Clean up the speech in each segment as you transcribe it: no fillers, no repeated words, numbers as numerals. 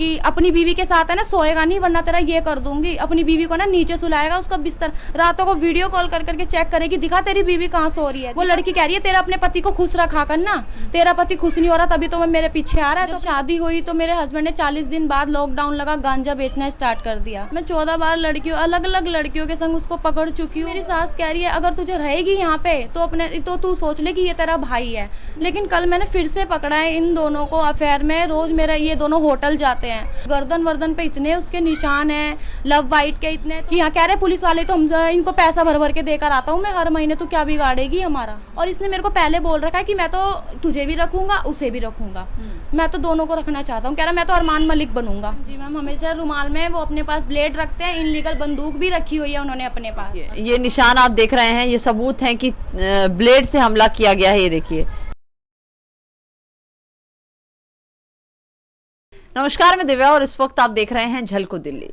कि अपनी बीवी के साथ है ना सोएगा नहीं, वरना तेरा ये कर दूंगी। अपनी बीवी को ना नीचे सुलाएगा, उसका बिस्तर रातों को वीडियो कॉल कर करके चेक करेगी, दिखा तेरी बीवी कहाँ सो रही है। वो लड़की कह रही है तेरा अपने पति को खुश रखा करना, तेरा पति खुश नहीं हो रहा तभी तो मेरे पीछे आ रहा है। तो शादी हुई तो मेरे हस्बैंड ने 40 दिन बाद लॉकडाउन लगा, गांजा बेचना स्टार्ट कर दिया। मैं 14 बार लड़कियों, अलग अलग लड़कियों के संग उसको पकड़ चुकी हूँ। मेरी सास कह रही है अगर तुझे रहेगी यहाँ पे तो अपने तो तू सोच ले कि ये तेरा भाई है। लेकिन कल मैंने फिर से पकड़ा है इन दोनों को अफेयर में। रोज मेरा ये दोनों होटल जाते हैं, गर्दन वर्दन पे इतने उसके निशान हैं, लव वाइट के इतने कि यहाँ कह रहे पुलिस वाले तो हम इनको पैसा भर भर के देकर आता हूँ मैं हर महीने, तो क्या बिगाड़ेगी हमारा। और इसने मेरे को पहले बोल रखा है कि मैं तो तुझे भी रखूंगा उसे भी रखूंगा, मैं तो दोनों को रखना चाहता हूँ। कह रहा मैं तो अरमान मलिक बनूंगा। जी मैम, हमेशा रुमाल में वो अपने पास ब्लेड रखते हैं, इनलीगल बंदूक भी रखी हुई है उन्होंने अपने पास। ये निशान आप देख रहे हैं, ये सबूत हैं कि ब्लेड से हमला किया गया है। ये देखिए। नमस्कार, मैं दिव्या और इस वक्त आप देख रहे हैं झलको दिल्ली।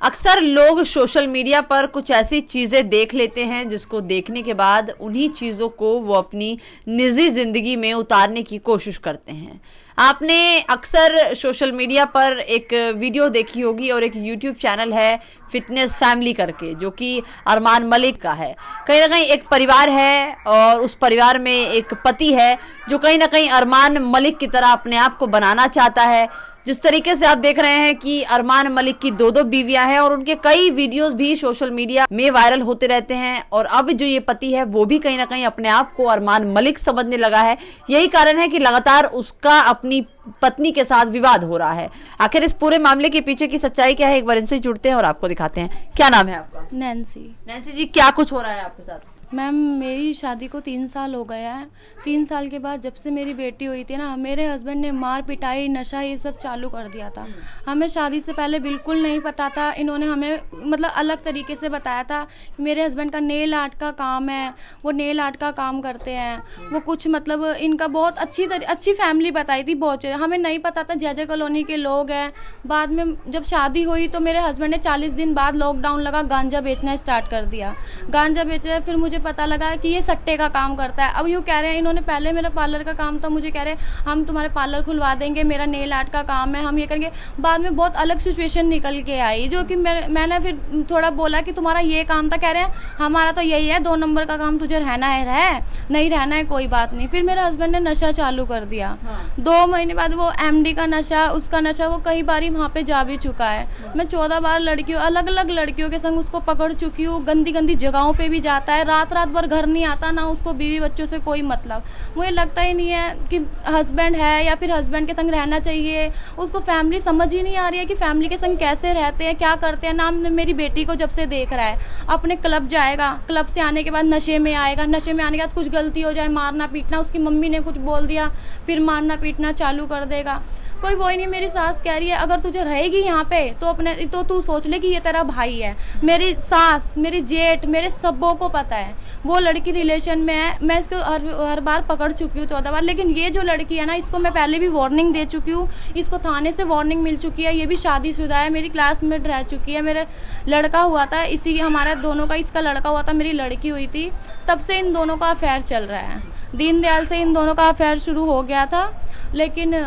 अक्सर लोग सोशल मीडिया पर कुछ ऐसी चीज़ें देख लेते हैं जिसको देखने के बाद उन्हीं चीज़ों को वो अपनी निजी ज़िंदगी में उतारने की कोशिश करते हैं। आपने अक्सर सोशल मीडिया पर एक वीडियो देखी होगी और एक यूट्यूब चैनल है फिटनेस फैमिली करके, जो कि अरमान मलिक का है। कहीं ना कहीं एक परिवार है और उस परिवार में एक पति है जो कहीं ना कहीं अरमान मलिक की तरह अपने आप को बनाना चाहता है। जिस तरीके से आप देख रहे हैं कि अरमान मलिक की दो बीवियां हैं और उनके कई वीडियोस भी सोशल मीडिया में वायरल होते रहते हैं। और अब जो ये पति है वो भी कहीं ना कहीं अपने आप को अरमान मलिक समझने लगा है। यही कारण है कि लगातार उसका अपनी पत्नी के साथ विवाद हो रहा है। आखिर इस पूरे मामले के पीछे की सच्चाई क्या है, एक बार इनसे जुड़ते हैं और आपको दिखाते हैं। क्या नाम है आपका? नैन्सी जी, क्या कुछ हो रहा है आपके साथ? मैम, मेरी शादी को 3 साल हो गया है। 3 साल के बाद जब से मेरी बेटी हुई थी ना, मेरे हस्बैंड ने मार पिटाई नशा ये सब चालू कर दिया था। हमें शादी से पहले बिल्कुल नहीं पता था। इन्होंने हमें मतलब अलग तरीके से बताया था कि मेरे हस्बैंड का नेल आर्ट का काम है, वो नेल आर्ट का काम करते हैं। वो कुछ मतलब इनका बहुत अच्छी फैमिली बताई थी, बहुत हमें नहीं पता था जय कॉलोनी के लोग हैं। बाद में जब शादी हुई तो मेरे हस्बैंड ने 40 दिन बाद लॉकडाउन लगा, गांजा बेचना स्टार्ट कर दिया। गांजा बेच रहे, फिर मुझे पता लगा कि ये सट्टे का काम करता है। अब यूँ कह रहे हैं, इन्होंने पहले मेरा पार्लर का काम था, मुझे कह रहे हैं हम तुम्हारे पार्लर खुलवा देंगे, मेरा नेल आर्ट का काम है, हम ये करेंगे। बाद में बहुत अलग सिचुएशन निकल के आई, जो कि मैंने फिर थोड़ा बोला कि तुम्हारा ये काम था। कह रहे हैं हमारा तो यही है, 2 नंबर का काम, तुझे रहना है रह, नहीं रहना है कोई बात नहीं। फिर मेरे हस्बैंड ने नशा चालू कर दिया। 2 महीने बाद वो MD का नशा, उसका नशा, वो कई बार वहाँ पे जा भी चुका है। मैं 14 बार अलग अलग लड़कियों के संग उसको पकड़ चुकी हूँ। गंदी गंदी जगहों पे भी जाता है, रात भर घर नहीं आता, ना उसको बीवी बच्चों से कोई मतलब। मुझे लगता ही नहीं है कि हस्बैंड है या फिर हस्बैंड के संग रहना चाहिए। उसको फैमिली समझ ही नहीं आ रही है कि फैमिली के संग कैसे रहते हैं, क्या करते हैं। नाम मेरी बेटी को जब से देख रहा है, अपने क्लब जाएगा, क्लब से आने के बाद नशे में आएगा, नशे में आने के बाद कुछ गलती हो जाए, मारना पीटना, उसकी मम्मी ने कुछ बोल दिया फिर मारना पीटना चालू कर देगा। कोई वही नहीं। मेरी सास कह रही है अगर तुझे रहेगी यहाँ पे तो अपने तो तू सोच ले कि ये तेरा भाई है। मेरी सास, मेरी जेठ, मेरे सबों को पता है वो लड़की रिलेशन में है। मैं इसको हर बार पकड़ चुकी हूँ 14 बार। लेकिन ये जो लड़की है ना, इसको मैं पहले भी वार्निंग दे चुकी हूँ, इसको थाने से वार्निंग मिल चुकी है। ये भी शादीशुदा है, मेरी क्लासमेट रह चुकी है, मेरे लड़का हुआ था, इसी हमारा दोनों का, इसका लड़का हुआ था, मेरी लड़की हुई थी। तब से इन दोनों का अफेयर चल रहा है। दीनदयाल से इन दोनों का अफेयर शुरू हो गया था। लेकिन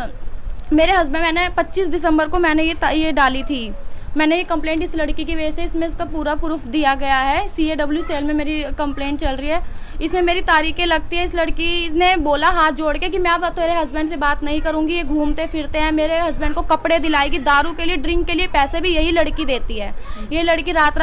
मेरे हस्बैंड, मैंने 25 दिसंबर को मैंने ये डाली थी, मैंने ये कंप्लेंट इस लड़की की वजह से, इसमें इसका पूरा प्रूफ दिया गया है। CAW सेल में मेरी कंप्लेंट चल रही है, इसमें मेरी तारीखें लगती है। इस लड़की ने बोला हाथ जोड़ के कि मैं अब तेरे हस्बैंड से बात नहीं करूंगी, ये घूमते फिरते हैं, मेरे हस्बैंड को कपड़े दिलाएगी, दारू के लिए, ड्रिंक के लिए पैसे भी यही लड़की देती है। ये लड़की रात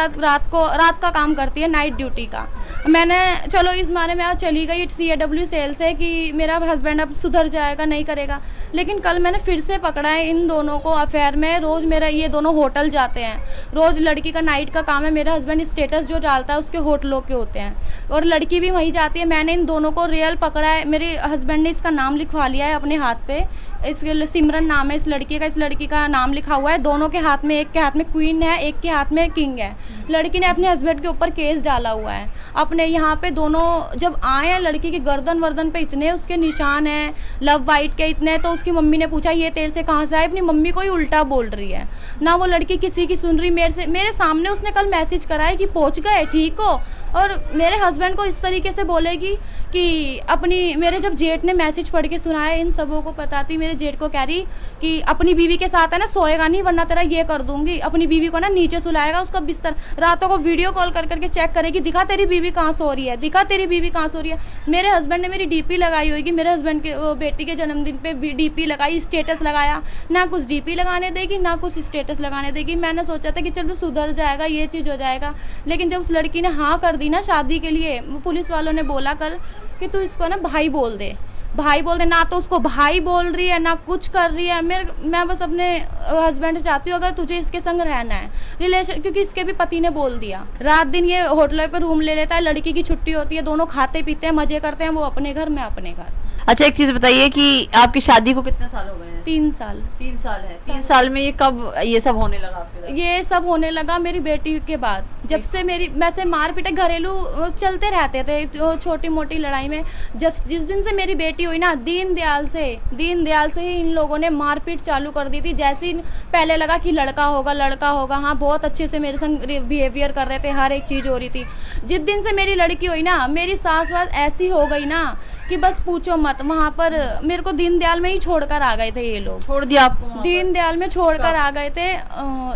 का काम करती है, नाइट ड्यूटी का। मैंने चलो इस मारे में चली गई CAW सेल से कि मेरा हस्बैंड अब सुधर जाएगा, नहीं करेगा। लेकिन कल मैंने फिर से पकड़ा है इन दोनों को अफेयर में। रोज़ मेरा ये दोनों होटल जाते हैं, रोज़ लड़की का नाइट का काम है। मेरा हस्बैंड स्टेटस जो डालता है उसके होटलों के होते हैं और लड़की भी वहीं जाती है। मैंने इन दोनों को रियल पकड़ा है। मेरे हस्बैंड ने इसका नाम लिखवा लिया है अपने हाथ पे, इसके सिमरन नाम है इस लड़की का, इस लड़की का नाम लिखा हुआ है। दोनों के हाथ में, एक के हाथ में क्वीन है, एक के हाथ में किंग है। लड़की ने अपने हस्बैंड के ऊपर केस डाला हुआ है अपने यहाँ पे। दोनों जब आए हैं, लड़की की गर्दन वर्दन पे इतने उसके निशान हैं, लव वाइट के इतने। तो उसकी मम्मी ने पूछा ये तेरे से कहाँ से आए, अपनी मम्मी को ही उल्टा बोल रही है ना। वो लड़की किसी की सुन रही, मेरे सामने उसने कल मैसेज करा है कि पहुँच गए, ठीक हो। और मेरे हस्बैंड को इस तरीके से बोलेगी कि अपनी, मेरे जब जेठ ने मैसेज पढ़ के सुनाया, इन सबों को पता थी, मेरे जेठ को कह रही कि अपनी बीवी के साथ है ना सोएगा नहीं वरना तेरा ये कर दूंगी, अपनी बीवी को ना नीचे सुलाएगा, उसका बिस्तर रातों को वीडियो कॉल कर करके चेक करेगी, दिखा तेरी बीवी कहाँ सो रही है, दिखा तेरी बीवी कहाँ सो रही है। मेरे हस्बैंड ने मेरी डीपी लगाई होगी, मेरे हस्बैंड के बेटी के जन्मदिन पे डीपी लगाई, स्टेटस लगाया, ना कुछ डीपी लगाने देगी ना कुछ स्टेटस लगाने देगी। मैंने सोचा था कि चलो सुधर जाएगा, ये चीज़ हो जाएगा, लेकिन जब उस लड़की ने हाँ कर दी ना शादी के लिए, पुलिस वालों ने बोला कल कि तू इसको ना भाई बोल दे, भाई बोल दे। ना तो उसको भाई बोल रही है ना कुछ कर रही है। मैं बस अपने हस्बैंड से चाहती हूँ अगर तुझे इसके संग रहना है रिलेशन, क्योंकि इसके भी पति ने बोल दिया, रात दिन ये होटलों पे रूम ले लेता है, लड़की की छुट्टी होती है, दोनों खाते पीते हैं, मजे करते हैं, वो अपने घर मैं अपने घर। अच्छा, एक चीज बताइए कि आपकी शादी को कितने साल हो गए हैं? 3 साल। 3 साल है। 3 साल में ये कब ये सब होने लगा आपके साथ? ये सब होने लगा मेरी बेटी के बाद, जब से मेरी वैसे मार पीटे घरेलू चलते रहते थे छोटी मोटी लड़ाई में। जिस दिन से मेरी बेटी हुई ना, दीनदयाल से ही इन लोगों ने मारपीट चालू कर दी थी। जैसे ही पहले लगा कि लड़का होगा, हाँ बहुत अच्छे से मेरे संग बिहेवियर कर रहे थे, हर एक चीज़ हो रही थी। जिस दिन से मेरी लड़की हुई ना, मेरी सास वास ऐसी हो गई ना कि बस पूछो मत। वहाँ पर मेरे को दीनदयाल में ही छोड़कर आ गए थे ये लोग। छोड़ दिया आपको? दीनदयाल में छोड़कर आ गए थे।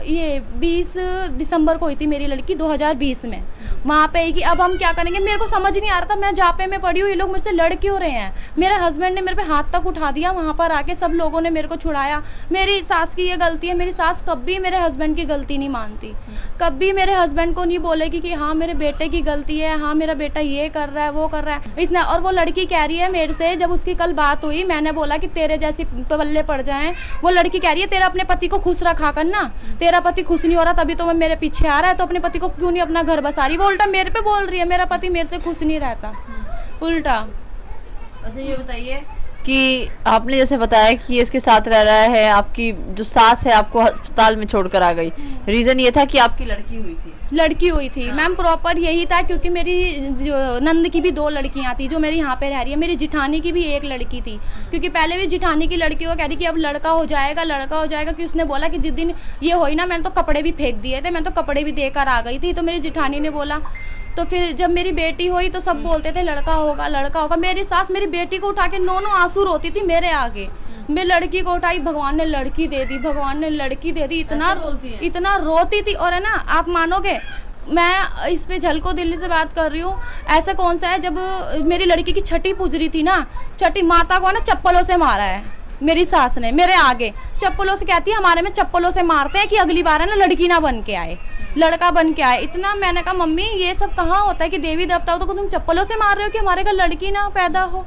ये 20 दिसंबर को हुई थी मेरी लड़की 2020 में। वहाँ पे कि अब हम क्या करेंगे, मेरे को समझ नहीं आ रहा था। मैं जापे में पड़ी हूँ, ये लोग मुझसे लड़ क्यों रहे हैं। मेरे हस्बैंड ने मेरे पे हाथ तक उठा दिया, वहाँ पर आके सब लोगों ने मेरे को छुड़ाया। मेरी सास की ये गलती है, मेरी सास कभी मेरे हस्बैंड की गलती नहीं मानती, कभी मेरे हस्बैंड को नहीं बोलेगी कि हाँ मेरे बेटे की गलती है, हाँ मेरा बेटा ये कर रहा है वो कर रहा है इसने। और वो लड़की कह रही है मेरे से, जब उसकी कल बात हुई, मैंने बोला कि तेरे जैसी पल्ले पड़ जाएं। वो लड़की कह रही है तेरा अपने पति को खुश रखा कर ना, तेरा पति खुश नहीं हो रहा तभी तो मेरे पीछे आ रहा है, तो अपने पति को क्यों नहीं अपना घर बसा रही। वो उल्टा मेरे पे बोल रही है मेरा पति मेरे से खुश नहीं रहता, उल्टा। अच्छा, ये बताइए कि आपने जैसे बताया कि ये इसके साथ रह रहा है, आपकी जो सास है आपको अस्पताल में छोड़कर आ गई, रीजन ये था कि आपकी लड़की हुई थी? मैम प्रॉपर यही था, क्योंकि मेरी जो नंद की भी 2 लड़कियां थी जो मेरी यहाँ पे रह रही है, मेरी जिठानी की भी 1 लड़की थी, क्योंकि पहले भी जिठानी की लड़की वो कह रही कि अब लड़का हो जाएगा कि उसने बोला कि जिस दिन ये हुई ना, मैंने तो कपड़े भी फेंक दिए थे, मैं तो कपड़े भी देकर आ गई थी। तो मेरी जिठानी ने बोला, तो फिर जब मेरी बेटी हुई तो सब बोलते थे लड़का होगा। मेरी सास मेरी बेटी को उठा के 9 आंसू रोती थी मेरे आगे। मैं लड़की को उठाई, भगवान ने लड़की दे दी, इतना रोती थी। और है ना, आप मानोगे, मैं इस पे झलको दिल्ली से बात कर रही हूँ। ऐसा कौन सा है, जब मेरी लड़की की छठी पुजरी थी ना, छठी माता को ना चप्पलों से मारा है मेरी सास ने, मेरे आगे चप्पलों से। कहती है हमारे में चप्पलों से मारते हैं कि अगली बार है ना लड़की ना बन के आए, लड़का बन के आए। इतना मैंने कहा मम्मी ये सब कहाँ होता है कि देवी देवता हो तो तुम चप्पलों से मार रहे हो कि हमारे घर लड़की ना पैदा हो।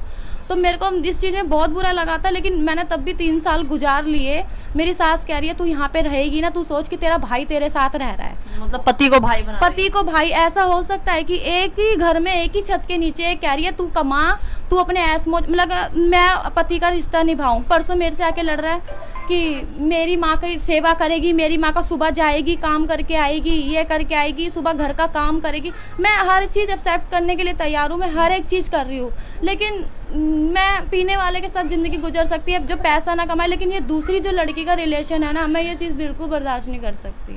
तो मेरे को इस चीज़ में बहुत बुरा लगा था, लेकिन मैंने तब भी 3 साल गुजार लिए। मेरी सास कह रही है तू यहाँ पे रहेगी ना, तू सोच कि तेरा भाई तेरे साथ रह रहा है, मतलब पति को भाई ऐसा हो सकता है कि एक ही घर में एक ही छत के नीचे कह रही है तू कमा, तू अपने ऐस मौज, मतलब मैं पति का रिश्ता निभाऊं। परसों मेरे से आके लड़ रहा है कि मेरी माँ की सेवा करेगी, मेरी माँ का सुबह जाएगी काम करके आएगी, ये करके आएगी, सुबह घर का काम करेगी। मैं हर चीज़ एक्सेप्ट करने के लिए तैयार हूँ, मैं हर एक चीज़ कर रही हूँ, लेकिन मैं पीने वाले के साथ ज़िंदगी गुजर सकती है जो पैसा ना कमाए, लेकिन ये दूसरी जो लड़की का रिलेशन है ना, मैं ये चीज़ बिल्कुल बर्दाश्त नहीं कर सकती,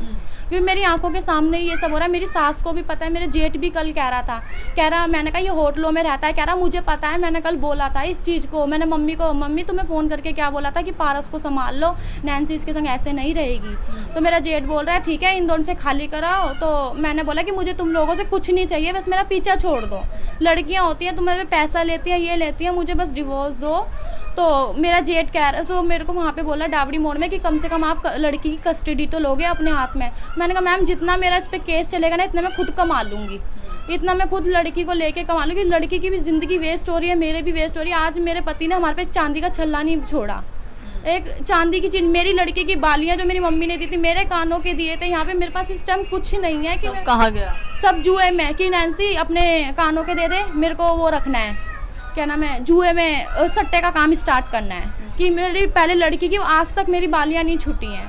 क्योंकि मेरी आंखों के सामने ही ये सब हो रहा है। मेरी सास को भी पता है, मेरे जेठ भी कल कह रहा मैंने कहा ये होटलों में रहता है, कह रहा मुझे पता है, मैंने कल बोला था इस चीज़ को। मैंने मम्मी तुम्हें फ़ोन करके क्या बोला था कि पारस को संभाल लो, नैन्सी इसके संग ऐसे नहीं रहेगी। तो मेरा जेठ बोल रहा है ठीक है इन दोनों से खाली कराओ। तो मैंने बोला कि मुझे तुम लोगों से कुछ नहीं चाहिए, बस मेरा पीछा छोड़ दो। लड़कियाँ होती हैं तुम्हारे पैसा लेती हैं, ये लेती हैं, मुझे बस डिवोर्स दो। तो मेरा जेठ कह रहा, तो मेरे को वहाँ पे बोला डाबड़ी मोड़ में कि कम से कम आप लड़की की कस्टडी तो लोगे अपने हाथ में। मैंने कहा मैम जितना मेरा इस पर केस चलेगा ना, इतना मैं खुद कमा लूँगी, इतना मैं खुद लड़की को लेके कमा लूँगी। लड़की की भी ज़िंदगी वेस्ट हो रही है, मेरे भी वेस्ट हो रही है। आज मेरे पति ने हमारे पे चांदी का छल्ला नहीं छोड़ा, एक चांदी की चीज। मेरी लड़की की बालियाँ जो मेरी मम्मी ने दी थी, मेरे कानों के दिए थे। यहाँ पे मेरे पास इस टाइम कुछ नहीं है कि सब कहाँ गया, सब जुए में कि नैन्सी अपने कानों के दे दे, मेरे को वो रखना है, क्या नाम है, जुए में सट्टे का काम स्टार्ट करना है। कि मेरी पहले लड़की की आज तक मेरी बालियाँ नहीं छूटी हैं,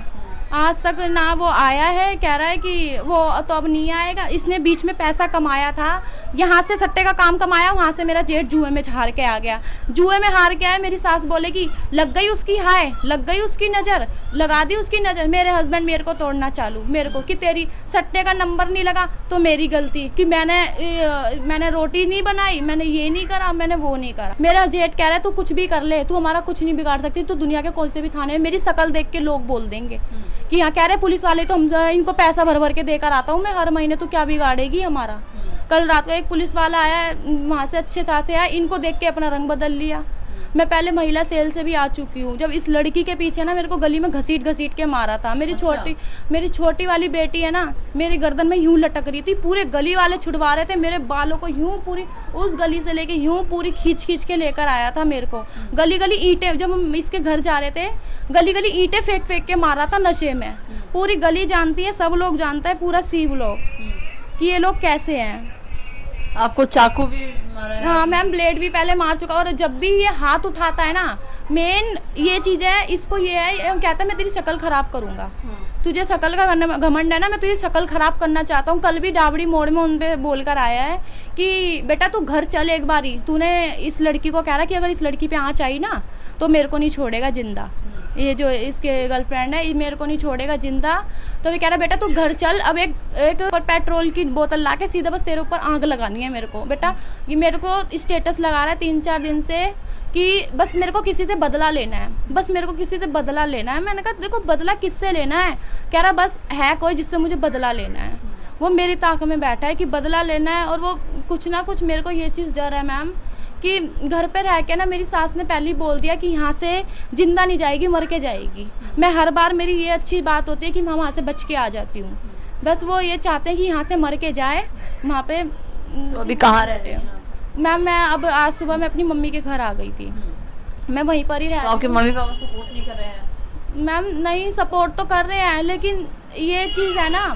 आज तक ना वो आया है, कह रहा है कि वो तो अब नहीं आएगा। इसने बीच में पैसा कमाया था, यहाँ से सट्टे का काम कमाया, वहाँ से मेरा जेठ जुए में हार के आ गया। जुए में हार के आया, मेरी सास बोलेगी लग गई उसकी हाय, लग गई उसकी नज़र, लगा दी उसकी नज़र। मेरे हस्बैंड मेरे को तोड़ना चालू, मेरे को कि तेरी सट्टे का नंबर नहीं लगा तो मेरी गलती, कि मैंने रोटी नहीं बनाई, मैंने ये नहीं करा, मैंने वो नहीं करा। मेरा जेठ कह रहा है तू कुछ भी कर ले, तू हमारा कुछ नहीं बिगाड़ सकती, तू दुनिया के कौन से भी थाने में मेरी शक्ल देख के लोग बोल देंगे कि यहाँ कह रहे पुलिस वाले तो हम इनको पैसा भर भर के देकर आता हूँ मैं हर महीने, तो क्या बिगाड़ेगी हमारा। कल रात को एक पुलिस वाला आया, वहाँ से अच्छे था से आया, इनको देख के अपना रंग बदल लिया। मैं पहले महिला सेल से भी आ चुकी हूँ। जब इस लड़की के पीछे ना मेरे को गली में घसीट के मारा था। मेरी छोटी वाली बेटी है ना, मेरी गर्दन में यूं लटक रही थी, पूरे गली वाले छुड़वा रहे थे मेरे बालों को, यूं पूरी उस गली से लेके यूं पूरी खींच के लेकर आया था मेरे को। गली ईंटें, जब हम इसके घर जा रहे थे गली ईंटें फेंक के मारा था नशे में। पूरी गली जानती है, सब लोग जानता है, पूरा सीव लोग कि ये लोग कैसे हैं। आपको चाकू भी मारा है? हाँ मैम, ब्लेड भी पहले मार चुका। और जब भी ये हाथ उठाता है ना, मेन ये चीज़ है, इसको ये है, कहता है मैं तेरी शक्ल खराब करूँगा, तुझे शक्ल का घमंड है ना, मैं तुझे शक्ल खराब करना चाहता हूँ। कल भी डाबड़ी मोड़ में उन पे बोल कर आया है कि बेटा तू घर चल एक बारी, तूने इस लड़की को कह रहा कि अगर इस लड़की पे आँच आई ना तो मेरे को नहीं छोड़ेगा जिंदा, ये जो इसके गर्लफ्रेंड है, ये मेरे को नहीं छोड़ेगा जिंदा। तो ये कह रहा बेटा तू घर चल, अब एक पेट्रोल की बोतल ला के सीधा बस तेरे ऊपर आग लगानी है मेरे को। बेटा ये मेरे को स्टेटस लगा रहा है 3-4 दिन से कि बस मेरे को किसी से बदला लेना है, बस मेरे को किसी से बदला लेना है। मैंने कहा देखो बदला किससे लेना है? कह रहा बस है कोई जिससे मुझे बदला लेना है, वो मेरी ताक में बैठा है कि बदला लेना है। और वो कुछ ना कुछ, मेरे को ये चीज़ डर है मैम कि घर पे रह के ना मेरी सास ने पहले ही बोल दिया कि यहाँ से जिंदा नहीं जाएगी, मर के जाएगी। मैं हर बार, मेरी ये अच्छी बात होती है कि मैं वहाँ से बच के आ जाती हूँ, बस वो ये चाहते हैं कि यहाँ से मर के जाए। वहाँ पे तो अभी कहाँ रह रहे हैं मैम? मैं अब आज सुबह मैं अपनी मम्मी के घर आ गई थी, मैं वहीं पर ही रह। तो आपके मम्मी पापा सपोर्ट नहीं कर रहे हैं? मैम नहीं, सपोर्ट तो कर रहे हैं, लेकिन ये चीज़ है ना,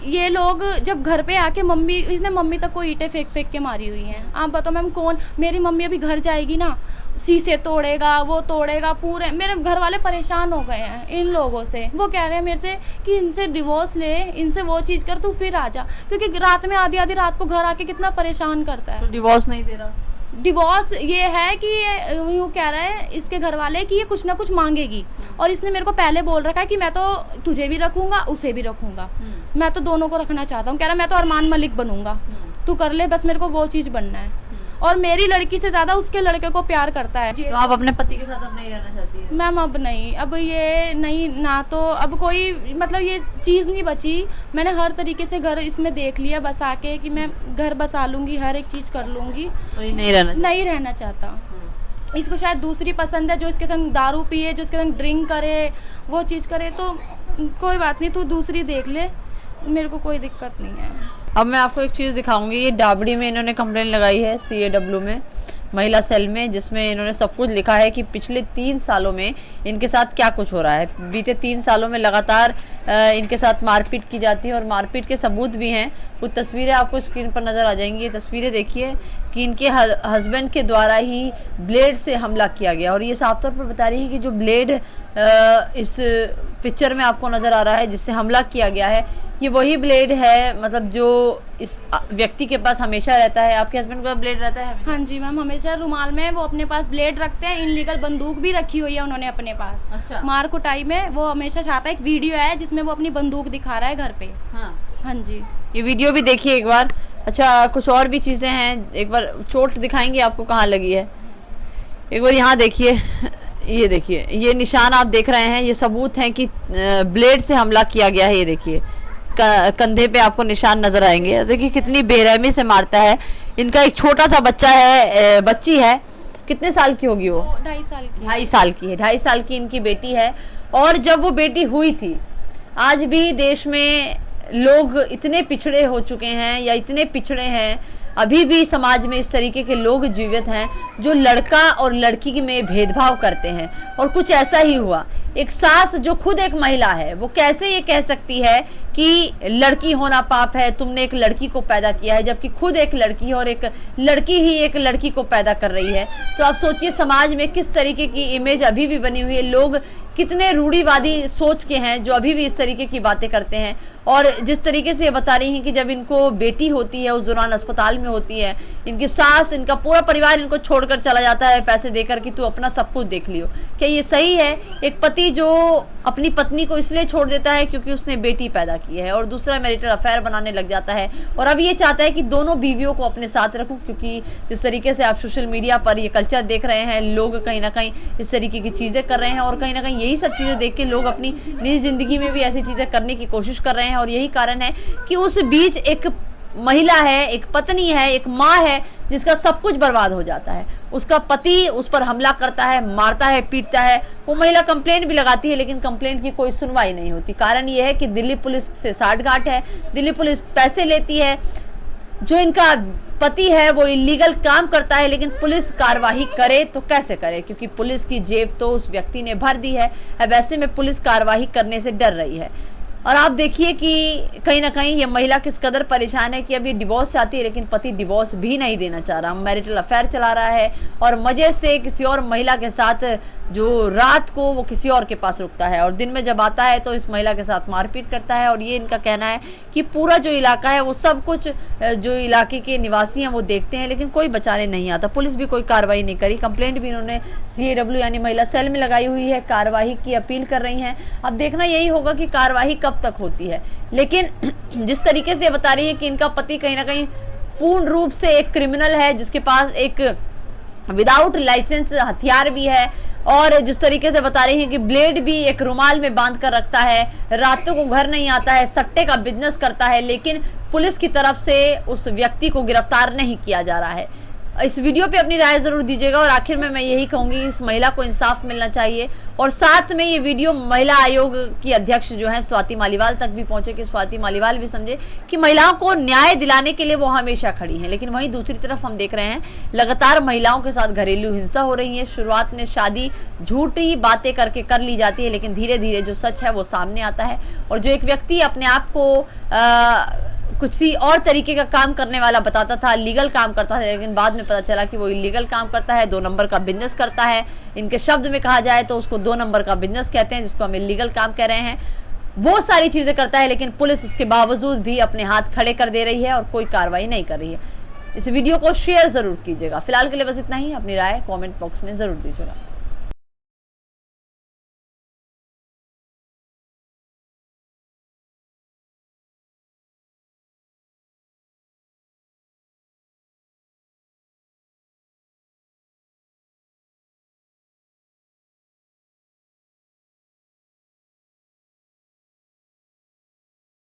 ये लोग जब घर पे आके इसने मम्मी तक को ईंटें फेंक के मारी हुई हैं। आप बताओ मैम कौन, मेरी मम्मी अभी घर जाएगी ना, शीशे तोड़ेगा, वो तोड़ेगा, पूरे मेरे घर वाले परेशान हो गए हैं इन लोगों से। वो कह रहे हैं मेरे से कि इनसे डिवोर्स ले, इनसे वो चीज़ कर, तू फिर आ जा, क्योंकि रात में आधी रात को घर आके कितना परेशान करता है। तो डिवोर्स नहीं दे रहा? डिवोर्स ये है कि ये यूँ कह रहा है इसके घर वाले कि ये कुछ ना कुछ मांगेगी, और इसने मेरे को पहले बोल रखा है कि मैं तो तुझे भी रखूंगा, उसे भी रखूंगा, मैं तो दोनों को रखना चाहता हूँ। कह रहा मैं तो अरमान मलिक बनूंगा, तू कर ले, बस मेरे को वो चीज़ बनना है। और मेरी लड़की से ज़्यादा उसके लड़के को प्यार करता है। तो आप अपने पति के साथ अब नहीं रहना चाहती है? मैम अब नहीं, अब ये नहीं ना, तो अब कोई मतलब ये चीज़ नहीं बची। मैंने हर तरीके से घर इसमें देख लिया बस आके कि मैं घर बसा लूँगी, हर एक चीज़ कर लूँगी, और ये नहीं रहना चाहता। इसको शायद दूसरी पसंद है, जो इसके संग दारू पिए, जो इसके संग ड्रिंक करे, वो चीज़ करे, तो कोई बात नहीं, तू दूसरी देख ले, मेरे को कोई दिक्कत नहीं है। अब मैं आपको एक चीज़ दिखाऊंगी। ये डाबड़ी में इन्होंने कंप्लेन लगाई है CAW में, महिला सेल में, जिसमें इन्होंने सब कुछ लिखा है कि पिछले 3 सालों में इनके साथ क्या कुछ हो रहा है। बीते 3 सालों में लगातार इनके साथ मारपीट की जाती है, और मारपीट के सबूत भी हैं। कुछ तस्वीरें आपको स्क्रीन पर नज़र आ जाएंगी। ये तस्वीरें देखिए कि इनके हस्बैंड के द्वारा ही ब्लेड से हमला किया गया, और ये साफ तौर पर बता रही है कि जो ब्लेड इस पिक्चर में आपको नज़र आ रहा है जिससे हमला किया गया है, ये वही ब्लेड है, मतलब जो इस व्यक्ति के पास हमेशा रहता है। आपके हस्बैंड का ब्लेड रहता है? हाँ जी मैम, हमेशा रुमाल में वो अपने पास ब्लेड रखते हैं। इनलीगल बंदूक भी रखी हुई है उन्होंने अपने पास। अच्छा। मार कुटाई में वो हमेशा चाहता है। एक वीडियो है जिसमें वो अपनी बंदूक दिखा रहा है घर पे। हाँ जी, ये वीडियो भी देखिए एक बार। अच्छा, कुछ और भी चीज़ें हैं, एक बार चोट दिखाएंगे आपको कहाँ लगी है। एक बार यहाँ देखिए, ये देखिए, ये निशान आप देख रहे हैं, ये सबूत हैं कि ब्लेड से हमला किया गया है। ये देखिए कंधे पे आपको निशान नजर आएंगे। देखिए कितनी बेरहमी से मारता है। इनका एक छोटा सा बच्चा है, बच्ची है, कितने साल की होगी वो? 2.5 साल की। 2.5 साल की है, 2.5 साल की इनकी बेटी है। और जब वो बेटी हुई थी, आज भी देश में लोग इतने पिछड़े हो चुके हैं या इतने पिछड़े हैं अभी भी समाज में इस तरीके के लोग जीवित हैं जो लड़का और लड़की में भेदभाव करते हैं। और कुछ ऐसा ही हुआ, एक सास जो खुद एक महिला है वो कैसे ये कह सकती है कि लड़की होना पाप है, तुमने एक लड़की को पैदा किया है, जबकि खुद एक लड़की है और एक लड़की ही एक लड़की को पैदा कर रही है। तो आप सोचिए समाज में किस तरीके की इमेज अभी भी बनी हुई है, लोग कितने रूढ़िवादी सोच के हैं जो अभी भी इस तरीके की बातें करते हैं। और जिस तरीके से ये बता रही हैं कि जब इनको बेटी होती है उस दौरान अस्पताल में होती है, इनकी सास, इनका पूरा परिवार इनको छोड़कर चला जाता है पैसे देकर कि तू अपना सब कुछ देख लियो। क्या ये सही है? एक पति जो अपनी पत्नी को इसलिए छोड़ देता है क्योंकि उसने बेटी पैदा की है और दूसरा मैरिटल अफेयर बनाने लग जाता है, और अब ये चाहता है कि दोनों बीवियों को अपने साथ रखूं, क्योंकि जिस तरीके से आप सोशल मीडिया पर ये कल्चर देख रहे हैं, लोग कहीं ना कहीं इस तरीके की चीज़ें कर रहे हैं और कहीं ना कहीं यही सब चीज़ें देख के लोग अपनी निजी जिंदगी में भी ऐसी चीज़ें करने की कोशिश कर रहे हैं। और यही कारण है कि उस बीच एक महिला है, एक पत्नी है, एक माँ है जिसका सब कुछ बर्बाद हो जाता है। उसका पति उस पर हमला करता है, मारता है, पीटता है। वो महिला कंप्लेंट भी लगाती है लेकिन कंप्लेंट की कोई सुनवाई नहीं होती। कारण ये है कि दिल्ली पुलिस से साठगांठ है, दिल्ली पुलिस पैसे लेती है, जो इनका पति है वो इलीगल काम करता है, लेकिन पुलिस कार्रवाई करे तो कैसे करे, क्योंकि पुलिस की जेब तो उस व्यक्ति ने भर दी है। अब ऐसे में पुलिस कार्रवाई करने से डर रही है। और आप देखिए कि कहीं ना कहीं ये महिला किस कदर परेशान है कि अब ये डिवोर्स चाहती है लेकिन पति डिवोर्स भी नहीं देना चाह रहा, मैरिटल अफेयर चला रहा है और मजे से किसी और महिला के साथ, जो रात को वो किसी और के पास रुकता है और दिन में जब आता है तो इस महिला के साथ मारपीट करता है। और ये इनका कहना है कि पूरा जो इलाका है वो सब कुछ जो इलाके के निवासी हैं वो देखते हैं लेकिन कोई बचाने नहीं आता। पुलिस भी कोई कार्रवाई नहीं करी, कंप्लेंट भी इन्होंने CAW यानी महिला सेल में लगाई हुई है, कार्रवाई की अपील कर रही हैं। अब देखना यही होगा कि कार्रवाई कब तक होती है। लेकिन जिस तरीके से बता रही है कि इनका पति कहीं ना कहीं पूर्ण रूप से एक क्रिमिनल है जिसके पास एक विदाउट लाइसेंस हथियार भी है, और जिस तरीके से बता रही है कि ब्लेड भी एक रुमाल में बांध कर रखता है, रातों को घर नहीं आता है, सट्टे का बिजनेस करता है, लेकिन पुलिस की तरफ से उस व्यक्ति को गिरफ्तार नहीं किया जा रहा है। इस वीडियो पे अपनी राय जरूर दीजिएगा। और आखिर में मैं यही कहूंगी, इस महिला को इंसाफ मिलना चाहिए। और साथ में ये वीडियो महिला आयोग की अध्यक्ष जो है स्वाति मालीवाल तक भी पहुंचे कि स्वाति मालीवाल भी समझे कि महिलाओं को न्याय दिलाने के लिए वो हमेशा खड़ी हैं। लेकिन वहीं दूसरी तरफ हम देख रहे हैं लगातार महिलाओं के साथ घरेलू हिंसा हो रही है। शुरुआत में शादी झूठी बातें करके कर ली जाती है, लेकिन धीरे धीरे जो सच है वो सामने आता है। और जो एक व्यक्ति अपने आप को किसी और तरीके का काम करने वाला बताता था, लीगल काम करता था, लेकिन बाद में पता चला कि वो इलीगल काम करता है, 2 नंबर का बिजनेस करता है। इनके शब्द में कहा जाए तो उसको 2 नंबर का बिजनेस कहते हैं, जिसको हम इलीगल काम कह रहे हैं। वो सारी चीज़ें करता है लेकिन पुलिस उसके बावजूद भी अपने हाथ खड़े कर दे रही है और कोई कार्रवाई नहीं कर रही है। इस वीडियो को शेयर ज़रूर कीजिएगा। फिलहाल के लिए बस इतना ही। अपनी राय कॉमेंट बॉक्स में ज़रूर दीजिएगा।